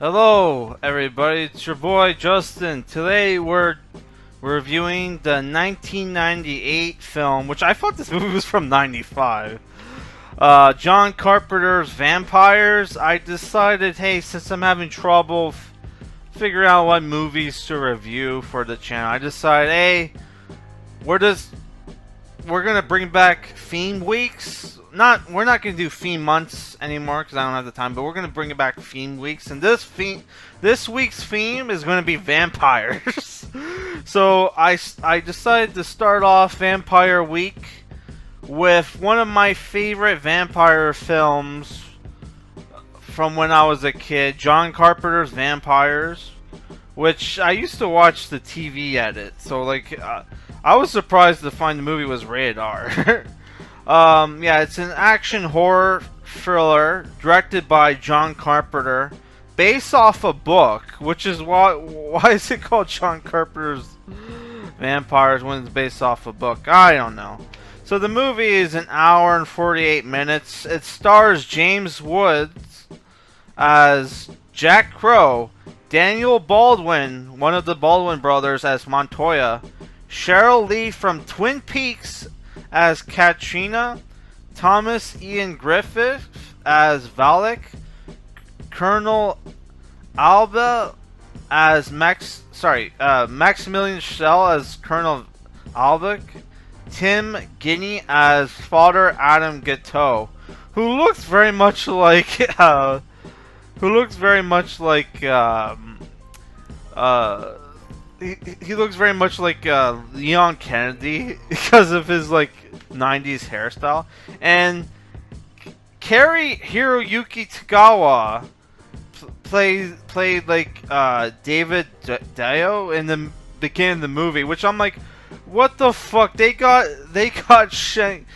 Hello, everybody. It's your boy Justin. Today we're reviewing the 1998 film, which I thought this movie was from '95. John Carpenter's Vampires. I decided, hey, since I'm having trouble figuring out what movies to review for the channel, I decided, hey, we're gonna bring back theme weeks. We're not gonna do theme months anymore because I don't have the time. But we're gonna bring it back theme weeks, and this week's theme is gonna be vampires. So I decided to start off Vampire Week with one of my favorite vampire films from when I was a kid, John Carpenter's Vampires, which I used to watch the TV edit. So like. I was surprised to find the movie was rated R. Yeah, it's an action horror thriller directed by John Carpenter, based off a book, which is why is it called John Carpenter's Vampires when it's based off a book? I don't know. So the movie is an hour and 48 minutes. It stars James Woods as Jack Crow, Daniel Baldwin, one of the Baldwin brothers, as Montoya, Sherly Lee from Twin Peaks as Katrina, Thomas Ian Griffith as Valak, Colonel Alba as Maximilian Schell as Colonel Alba, Tim Guinee as Father Adam Gateau, who looks very much like he looks very much like Leon Kennedy because of his like 90s hairstyle. And Kari Hiroyuki Tagawa played like David Dio in the beginning of the movie, which I'm like, what the fuck? They got Shang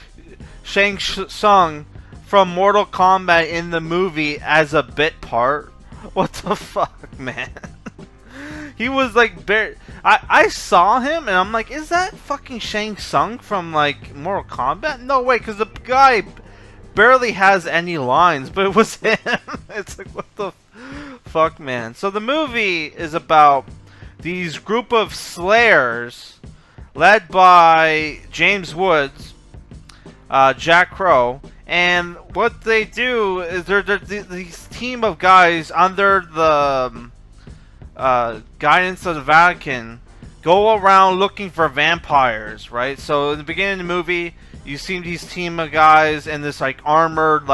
Tsung from Mortal Kombat in the movie as a bit part. What the fuck, man? He was like, I saw him and I'm like, is that fucking Shang Tsung from like Mortal Kombat? No way, because the guy barely has any lines, but it was him. It's like, what the fuck, man? So the movie is about these group of slayers led by James Woods, Jack Crow, and what they do is they're these team of guys under the guidance of the Vatican, go around looking for vampires, right? So in the beginning of the movie, you see these team of guys in this like armored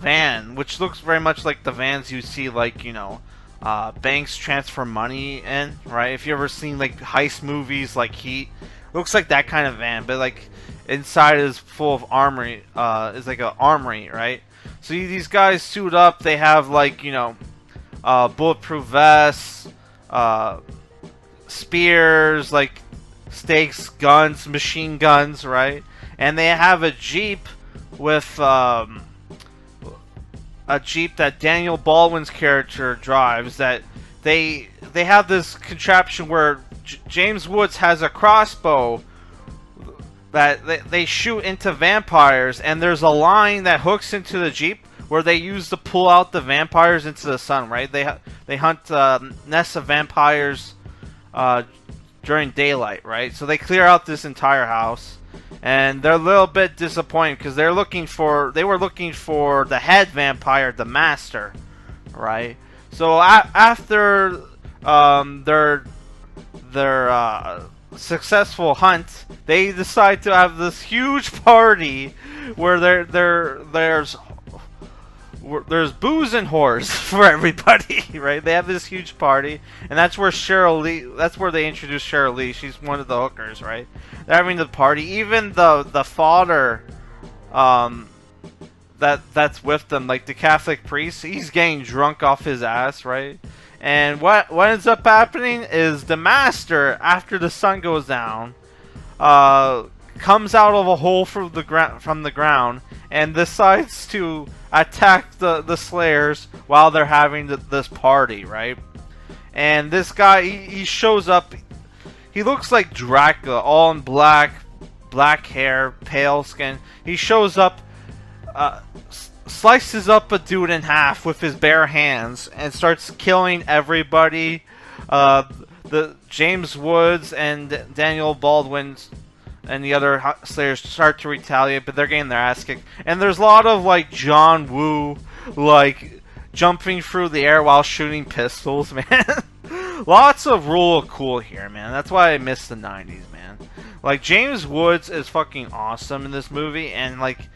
van, which looks very much like the vans you see like, you know, banks transfer money in, right? If you ever seen like heist movies like Heat, looks like that kind of van, but like inside is full of armory, is like an armory, right? So these guys suit up. They have like, you know, bulletproof vests, spears, like stakes, guns, machine guns, right? And they have a jeep with a jeep that Daniel Baldwin's character drives. That they have this contraption where James Woods has a crossbow that they shoot into vampires, and there's a line that hooks into the jeep where they use to pull out the vampires into the sun, right? They hunt nests of vampires during daylight, right? So they clear out this entire house, and they're a little bit disappointed because they were looking for the head vampire, the master, right? So after their successful hunt, they decide to have this huge party where there's booze and whores for everybody, right? They have this huge party, and that's where they introduce Sherly Lee. She's one of the hookers, right? They're having the party. Even the father that's with them, like the Catholic priest, he's getting drunk off his ass, right? And what ends up happening is the master, after the sun goes down, comes out of a hole from the ground and decides to attack the slayers while they're having this party, right? And this guy, he shows up. He looks like Dracula, all in black hair, pale skin. He shows up slices up a dude in half with his bare hands and starts killing everybody. The James Woods and Daniel Baldwin and the other Slayers start to retaliate, but they're getting their ass kicked. And there's a lot of like John Woo, like jumping through the air while shooting pistols, man. Lots of real cool here, man. That's why I miss the 90s, man. Like James Woods is fucking awesome in this movie, and like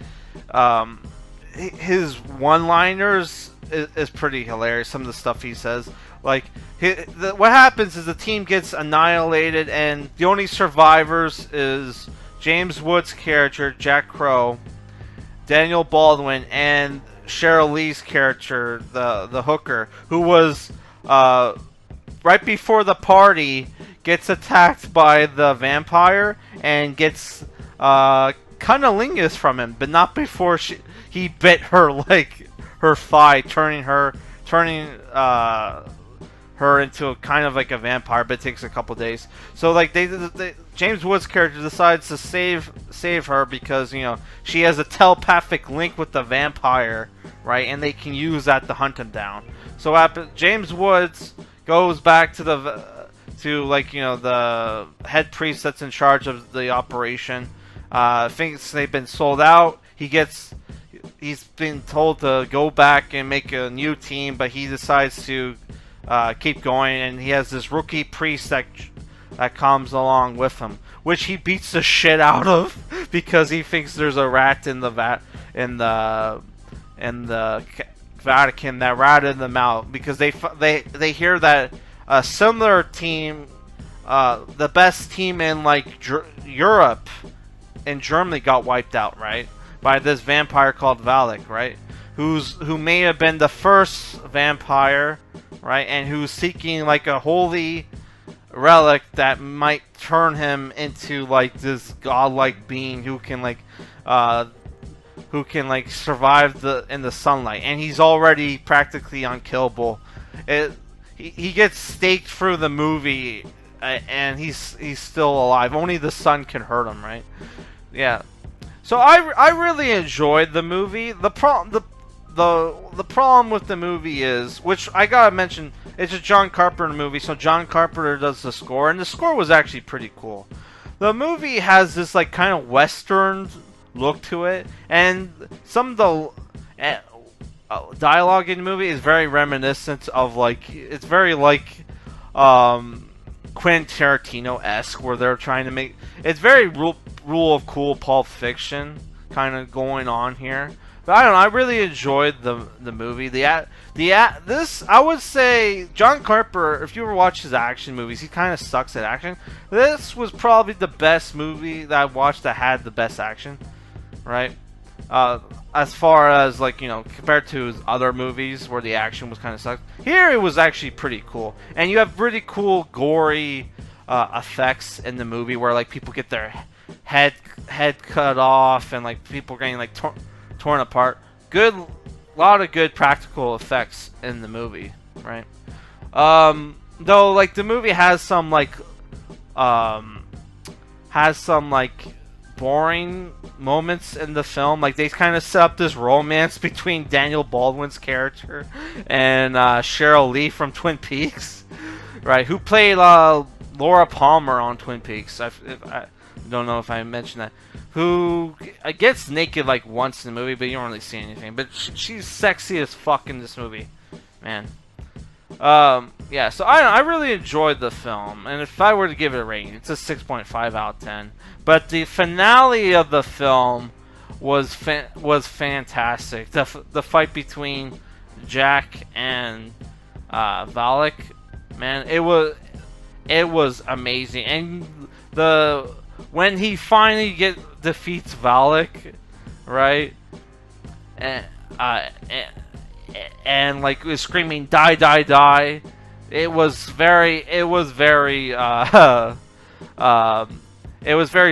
his one-liners is pretty hilarious. Some of the stuff he says, like what happens is the team gets annihilated, and the only survivors is James Woods' character Jack Crow, Daniel Baldwin, and Sherly Lee's character, the hooker, who was right before the party gets attacked by the vampire and gets cunnilingus from him, but not before he bit her, like her thigh, turning her into a kind of like a vampire, but it takes a couple days. So like James Woods' character decides to save her because, you know, she has a telepathic link with the vampire, right? And they can use that to hunt him down. So James Woods goes back to like, you know, the head priest that's in charge of the operation. Thinks they've been sold out. He's been told to go back and make a new team, but he decides to keep going, and he has this rookie priest that comes along with him, which he beats the shit out of because he thinks there's a rat in the Vatican that ratted them out, because they hear that a similar team, the best team in like Europe and Germany, got wiped out, right, by this vampire called Valak, right, who may have been the first vampire, right, and who's seeking like a holy relic that might turn him into like this godlike being who can survive in the sunlight, and he's already practically unkillable. He gets staked through the movie, and he's still alive. Only the sun can hurt him, right? Yeah. So I really enjoyed the movie. The problem with the movie is, which I gotta mention, it's a John Carpenter movie, so John Carpenter does the score, and the score was actually pretty cool. The movie has this like kind of western look to it, and some of the dialogue in the movie is very reminiscent of like, it's very like Quentin Tarantino-esque, where they're trying to make, it's very rule of cool Pulp Fiction kind of going on here. But I don't know, I really enjoyed the movie. This, I would say, John Carpenter, if you ever watch his action movies, he kind of sucks at action. This was probably the best movie that I watched that had the best action, right? As far as, like, you know, compared to his other movies where the action was kind of sucked. Here it was actually pretty cool. And you have pretty cool, gory effects in the movie where, like, people get their head cut off and, like, people getting, like, torn apart. Lot of good practical effects in the movie, right? Though, like, the movie has some boring moments in the film. Like, they kind of set up this romance between Daniel Baldwin's character and Sherly Lee from Twin Peaks, right? Who played Laura Palmer on Twin Peaks. I don't know if I mentioned that. Who gets naked like once in the movie, but you don't really see anything. But she's sexy as fuck in this movie, man. Yeah, so I really enjoyed the film, and if I were to give it a rating, it's a 6.5 out of 10. But the finale of the film was fantastic. The fight between Jack and Valak, man, it was amazing. And when he finally defeats Valak, right, and like was screaming "Die, die, die," it was very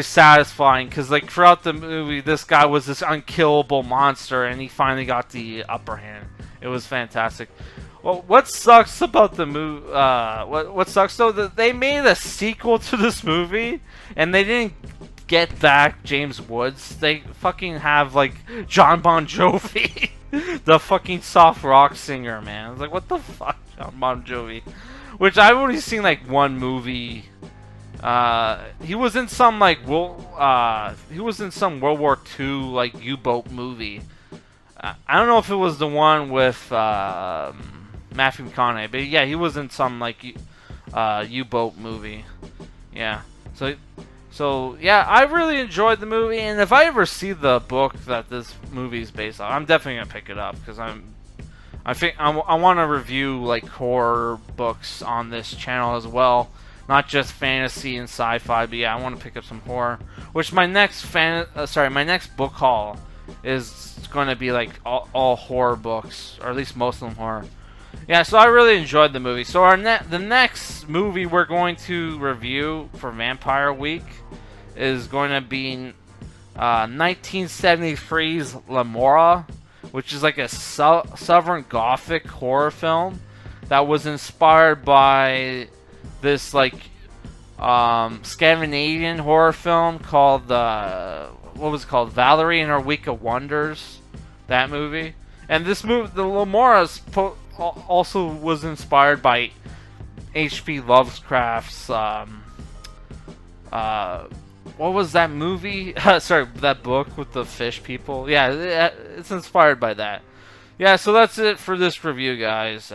satisfying, because like throughout the movie, this guy was this unkillable monster, and he finally got the upper hand. It was fantastic. Well, what sucks about the movie? What sucks though, that they made a sequel to this movie, and they didn't get back James Woods. They fucking have like John Bon Jovi the fucking soft rock singer, man. I was like, what the fuck, John Bon Jovi? Which I've only seen like one movie. He was in some like he was in some World War II like U-boat movie. I don't know if it was the one with Matthew McConaughey, but yeah, he was in some like U-boat movie. Yeah. So yeah, I really enjoyed the movie, and if I ever see the book that this movie is based on, I'm definitely gonna pick it up because I think I want to review like horror books on this channel as well, not just fantasy and sci-fi. But yeah, I want to pick up some horror. Which my next my next book haul is going to be like all horror books, or at least most of them horror. Yeah, so I really enjoyed the movie. So the next movie we're going to review for Vampire Week is going to be 1973's Lemora, which is like a Southern Gothic horror film that was inspired by this like Scandinavian horror film called what was it called? Valerie and Her Week of Wonders. That movie. And this movie, the Lemora's also was inspired by H.P. Lovecraft's what was that movie? Sorry, that book with the fish people. Yeah, it's inspired by that. Yeah, so that's it for this review, guys.